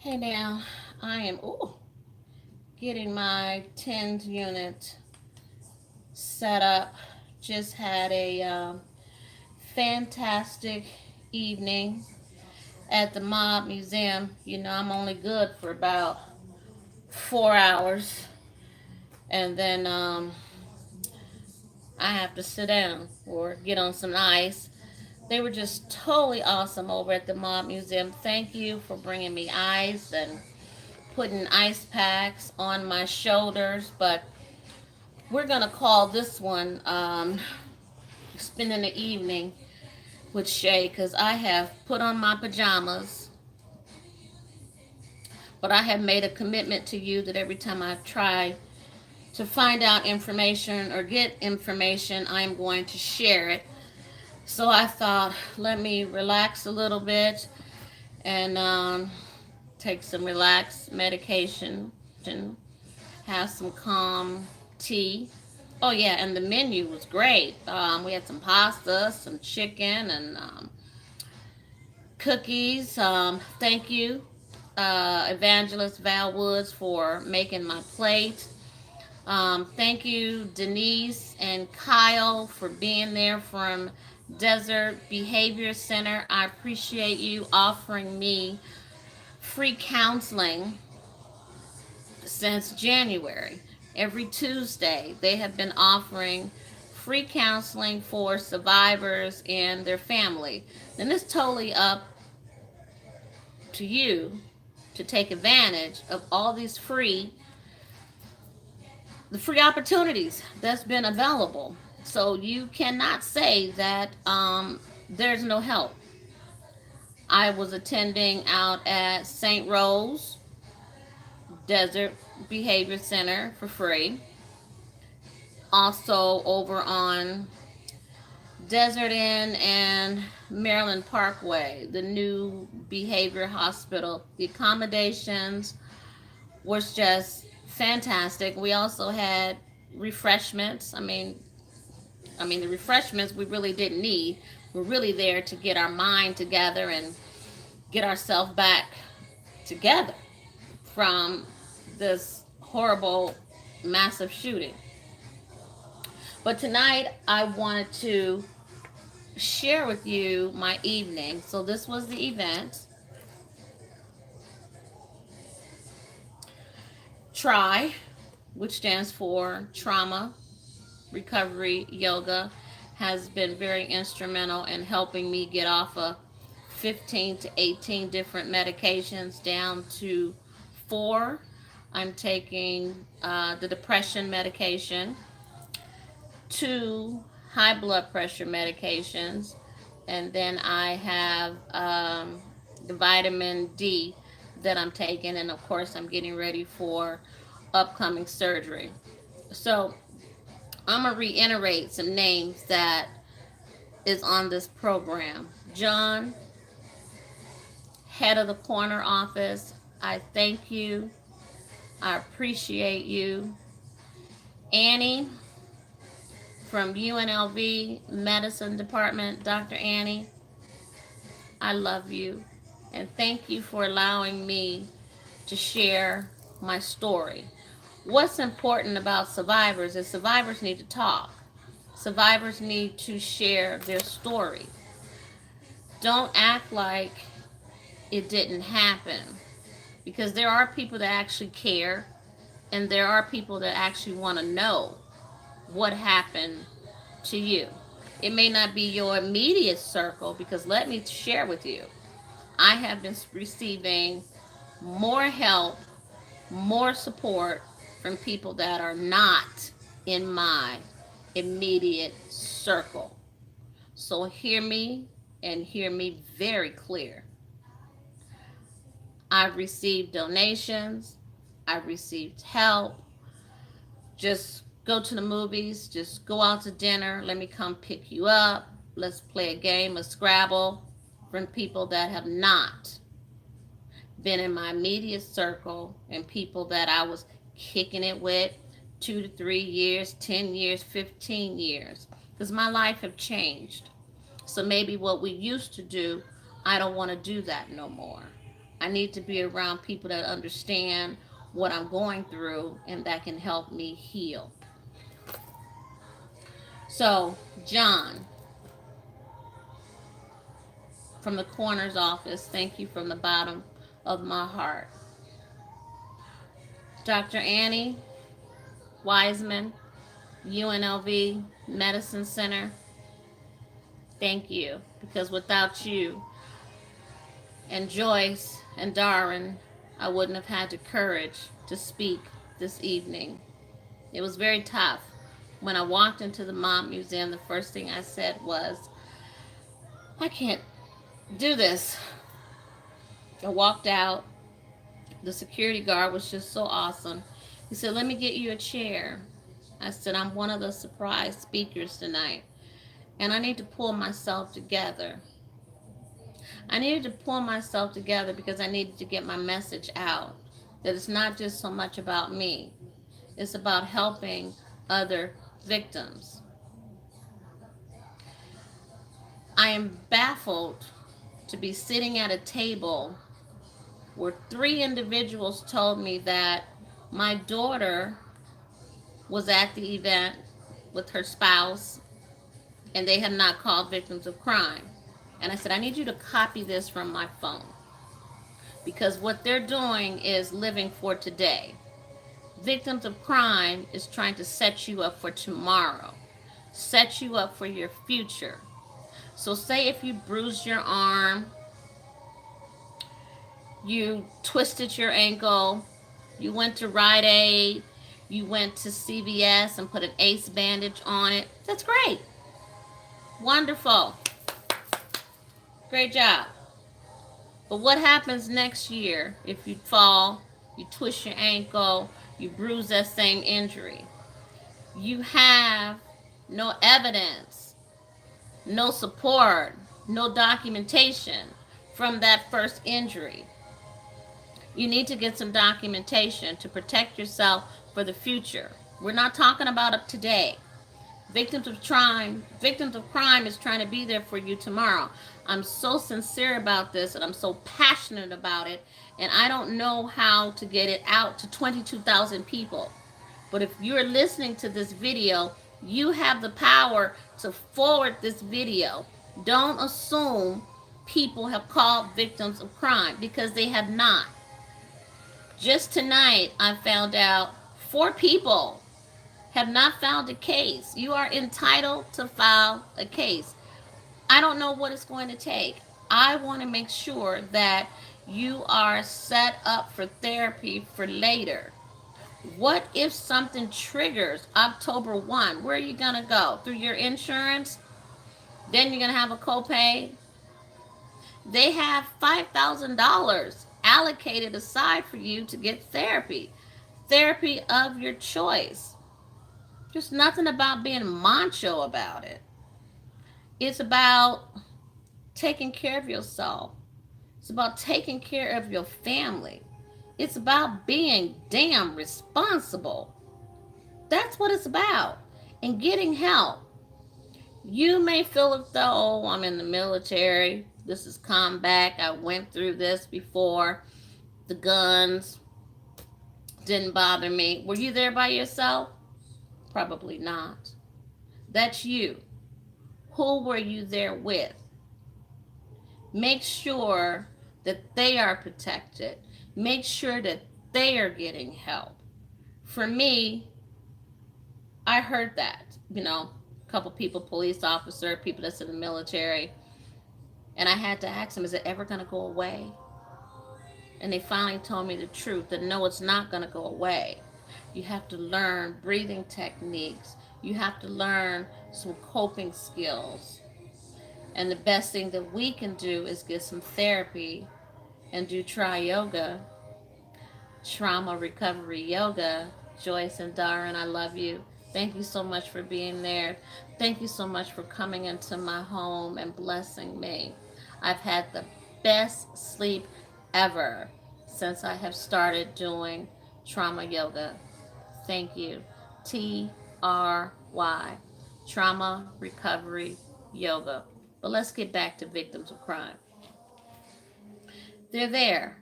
Hey now, I am getting my 10 unit set up. Just had a fantastic evening at the Mob Museum. You know, I'm only good for about 4 hours, and then I have to sit down or get on some ice. They were just totally awesome over at the Mob Museum. Thank you for bringing me ice and putting ice packs on my shoulders, but we're gonna call this one spending the evening with Shey because I have put on my pajamas, but I have made a commitment to you that every time I try to find out information or get information, I am going to share it. So I thought, let me relax a little bit and take some relaxed medication, have some calm tea. Oh yeah, and the menu was great. We had some pasta, some chicken, and cookies. Thank you, Evangelist Val Woods, for making my plate. Thank you, Denise and Kyle, for being there from Desert Behavior Center. I appreciate you offering me free counseling since January. Every Tuesday, they have been offering free counseling for survivors and their family. And it's totally up to you to take advantage of all these the free opportunities that's been available. So you cannot say that there's no help. I was attending out at St. Rose Desert Behavior Center for free. Also over on Desert Inn and Maryland Parkway, the new behavior hospital. The accommodations was just fantastic. We also had refreshments. I mean the refreshments we really didn't need. We're really there to get our mind together and get ourselves back together from this horrible massive shooting. But tonight I wanted to share with you my evening. So this was the event. TRY, which stands for Trauma Recovery Yoga, has been very instrumental in helping me get off of 15 to 18 different medications down to four. I'm taking the depression medication, two high blood pressure medications, and then I have the vitamin D that I'm taking, and of course, I'm getting ready for upcoming surgery. So, I'm gonna reiterate some names that is on this program. John, head of the corner office, I thank you. I appreciate you. Annie from UNLV Medicine Department, Dr. Annie, I love you. And thank you for allowing me to share my story. What's important about survivors is survivors need to talk. Survivors need to share their story. Don't act like it didn't happen because there are people that actually care and there are people that actually want to know what happened to you. It may not be your immediate circle because let me share with you, I have been receiving more help, more support from people that are not in my immediate circle. So hear me and hear me very clear. I've received donations, I've received help. Just go to the movies, just go out to dinner, let me come pick you up. Let's play a game of Scrabble from people that have not been in my immediate circle and people that I was kicking it with 2 to 3 years, 10 years, 15 years. Because my life have changed. So maybe what we used to do, I don't want to do that no more. I need to be around people that understand what I'm going through and that can help me heal. So, John from the coroner's office, thank you from the bottom of my heart. Dr. Annie Wiseman, UNLV Medicine Center, thank you. Because without you and Joyce and Darwin, I wouldn't have had the courage to speak this evening. It was very tough. When I walked into the Mob Museum, the first thing I said was, I can't do this. I walked out. The security guard was just so awesome. He said, let me get you a chair. I said, I'm one of the surprise speakers tonight, and I need to pull myself together. I needed to pull myself together because I needed to get my message out. That it's not just so much about me. It's about helping other victims. I am baffled to be sitting at a table where 3 individuals told me that my daughter was at the event with her spouse and they have not called victims of crime. And I said, I need you to copy this from my phone, because what they're doing is living for today. Victims of crime is trying to set you up for tomorrow, set you up for your future. So say if you bruised your arm, you twisted your ankle, you went to Rite Aid, you went to CVS and put an ACE bandage on it. That's great. Wonderful. Great job. But what happens next year if you fall, you twist your ankle, you bruise that same injury? You have no evidence, no support, no documentation from that first injury. You need to get some documentation to protect yourself for the future. We're not talking about it today. Victims of crime is trying to be there for you tomorrow. I'm so sincere about this and I'm so passionate about it, and I don't know how to get it out to 22,000 people. But if you're listening to this video, you have the power to forward this video. Don't assume people have called victims of crime, because they have not. Just tonight, I found out 4 people have not filed a case. You are entitled to file a case. I don't know what it's going to take. I want to make sure that you are set up for therapy for later. What if something triggers October 1? Where are you going to go? Through your insurance? Then you're going to have a copay? They have $5,000 allocated aside for you to get therapy. Therapy of your choice. There's nothing about being macho about it. It's about taking care of yourself. It's about taking care of your family. It's about being damn responsible. That's what it's about. And getting help. You may feel as though, oh, I'm in the military. This is combat. I went through this before. The guns didn't bother me. Were you there by yourself? Probably not. That's you. Who were you there with? Make sure that they are protected. Make sure that they are getting help. For me, I heard that, a couple people, police officer, people that's in the military, and I had to ask them, is it ever going to go away? And they finally told me the truth, that no, it's not going to go away. You have to learn breathing techniques. You have to learn some coping skills. And the best thing that we can do is get some therapy and do yoga, trauma recovery yoga. Joyce and Darren, I love you. Thank you so much for being there. Thank you so much for coming into my home and blessing me. I've had the best sleep ever since I have started doing trauma yoga. Thank you. TRY, Trauma Recovery Yoga. But let's get back to victims of crime. They're there.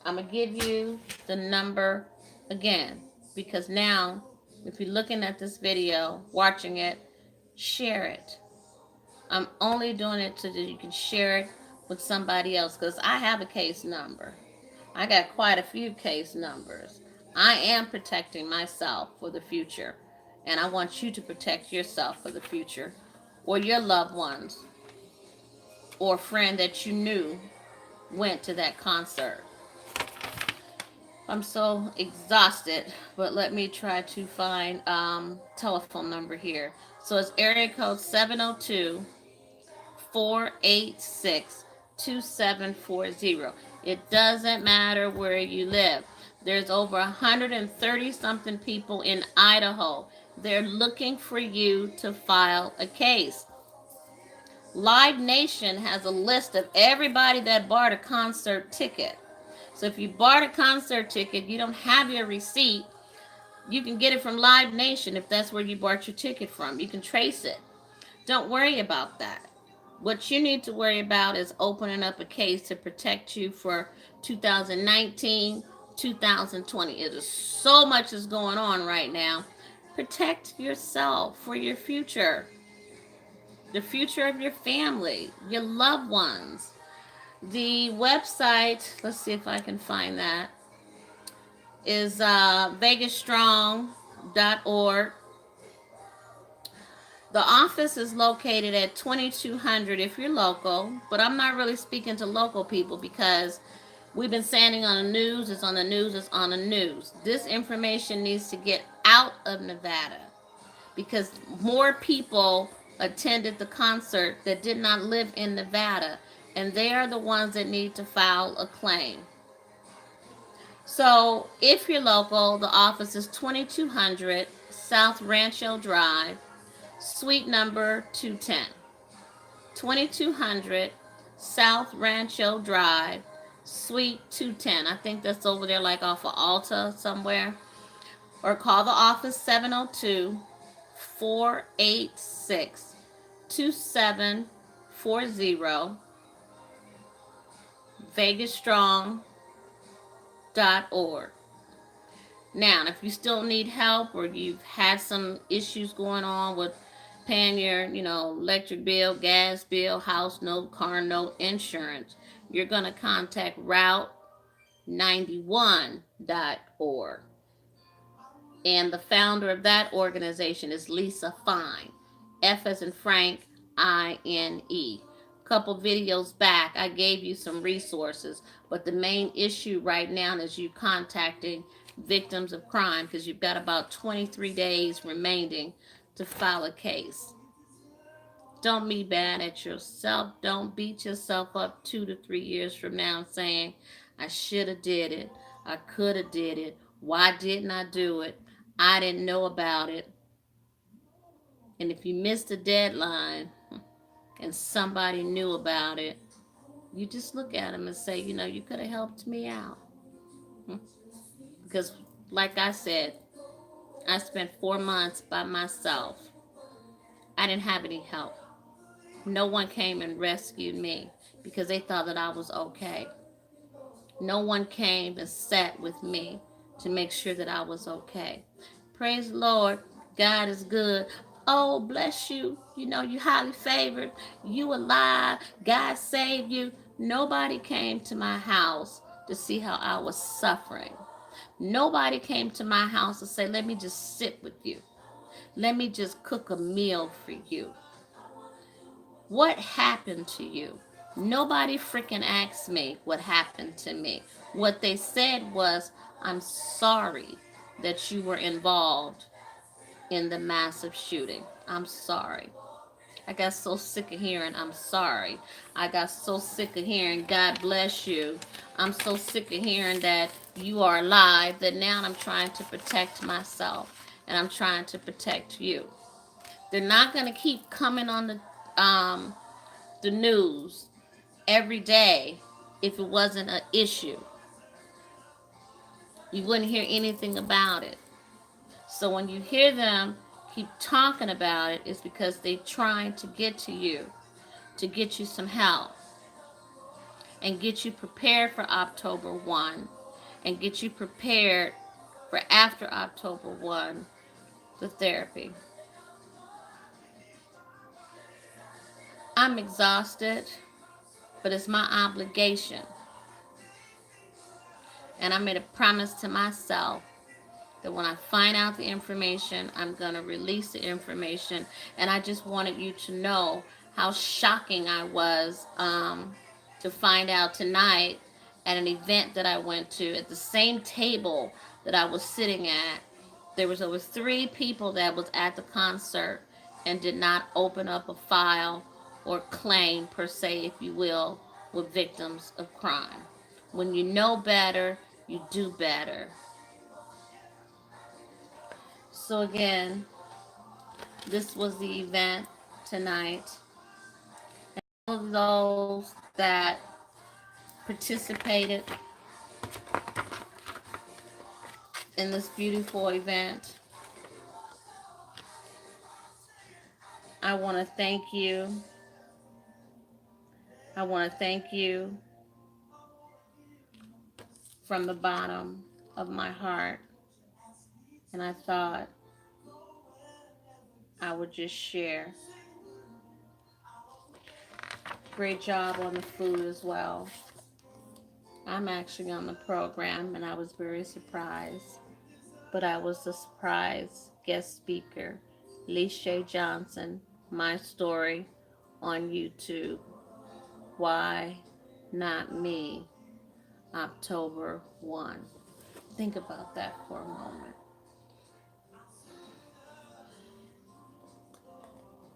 I'm going to give you the number again, because now, if you're looking at this video, watching it, share it. I'm only doing it so that you can share it with somebody else, because I have a case number. I got quite a few case numbers. I am protecting myself for the future, and I want you to protect yourself for the future, or your loved ones, or a friend that you knew went to that concert. I'm so exhausted, but let me try to find telephone number here. So it's area code 702-486-2740. It doesn't matter where you live. There's over 130 something people in Idaho. They're looking for you to file a case. Live Nation has a list of everybody that bought a concert ticket. So if you bought a concert ticket, you don't have your receipt, you can get it from Live Nation if that's where you bought your ticket from. You can trace it. Don't worry about that. What you need to worry about is opening up a case to protect you for 2019, 2020. It is so much is going on right now. Protect yourself for your future, the future of your family, your loved ones. The website, let's see if I can find that, is vegasstrong.org. The office is located at 2200 if you're local, but I'm not really speaking to local people because we've been saying on the news, it's on the news, it's on the news. This information needs to get out of Nevada because more people attended the concert that did not live in Nevada, and they are the ones that need to file a claim. So if you're local, the office is 2200 South Rancho Drive, suite number 210. 2200 South Rancho Drive, suite 210. I think that's over there like off of Alta somewhere. Or call the office 702-486-2740, vegasstrong.org. Now, if you still need help or you've had some issues going on with paying your, electric bill, gas bill, house note, car note, insurance, you're going to contact Route91.org. And the founder of that organization is Lisa Fine, F as in Frank, INE. A couple videos back, I gave you some resources, but the main issue right now is you contacting victims of crime because you've got about 23 days remaining to file a case. Don't be bad at yourself. Don't beat yourself up 2 to 3 years from now saying, I should have did it. I could have did it. Why didn't I do it? I didn't know about it. And if you missed a deadline and somebody knew about it, you just look at them and say, you could have helped me out. Because like I said, I spent 4 months by myself. I didn't have any help. No one came and rescued me because they thought that I was okay. No one came and sat with me to make sure that I was okay. Praise the Lord. God is good. Oh, bless you. You highly favored. You alive. God saved you. Nobody came to my house to see how I was suffering. Nobody came to my house to say, let me just sit with you. Let me just cook a meal for you. What happened to you? Nobody freaking asked me what happened to me. What they said was, I'm sorry that you were involved in the massive shooting. I'm sorry. I got so sick of hearing, I'm sorry. I got so sick of hearing, God bless you. I'm so sick of hearing that you are alive that now I'm trying to protect myself and I'm trying to protect you. They're not going to keep coming on the news every day if it wasn't an issue. You wouldn't hear anything about it. So when you hear them keep talking about it, it's because they're trying to get to you, to get you some help. and get you prepared for October 1 and get you prepared for after October 1, the therapy. I'm exhausted, but it's my obligation. And I made a promise to myself that when I find out the information, I'm going to release the information. And I just wanted you to know how shocking I was to find out tonight at an event that I went to at the same table that I was sitting at. There was over 3 people that was at the concert and did not open up a file or claim, per se, if you will, with victims of crime. When you know better, you do better. So again, this was the event tonight. And all of those that participated in this beautiful event, I want to thank you. I want to thank you from the bottom of my heart. And I thought I would just share. Great job on the food as well. I'm actually on the program and I was very surprised. But I was the surprise guest speaker, Shey Johnson, My Story on YouTube. Why Not Me, October 1. Think about that for a moment.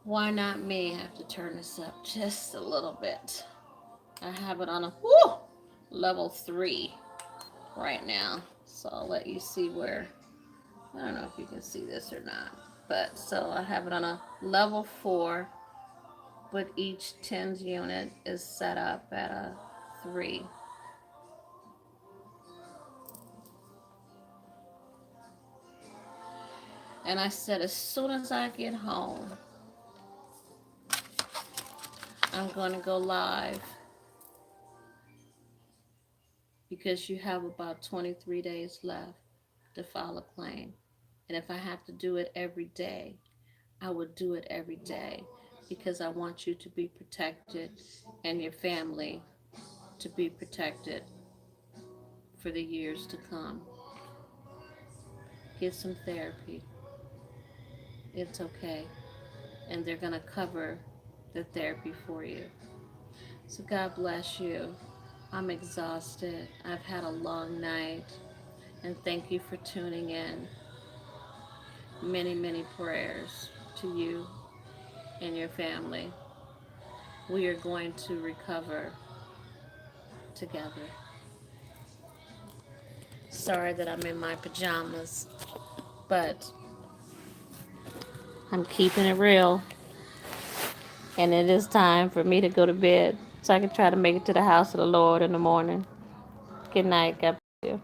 Why not me? I have to turn this up just a little bit. I have it on a level 3 right now. So I'll let you see where, I don't know if you can see this or not. But so I have it on a level 4, but each TENS unit is set up at a 3. And I said, as soon as I get home, I'm going to go live because you have about 23 days left to file a claim. And if I have to do it every day, I would do it every day because I want you to be protected and your family to be protected for the years to come. Get some therapy. It's okay. And they're going to cover the therapy for you. So God bless you. I'm exhausted. I've had a long night. And thank you for tuning in. Many, many prayers to you and your family. We are going to recover together. Sorry that I'm in my pajamas, but I'm keeping it real. And it is time for me to go to bed so I can try to make it to the house of the Lord in the morning. Good night. God bless you.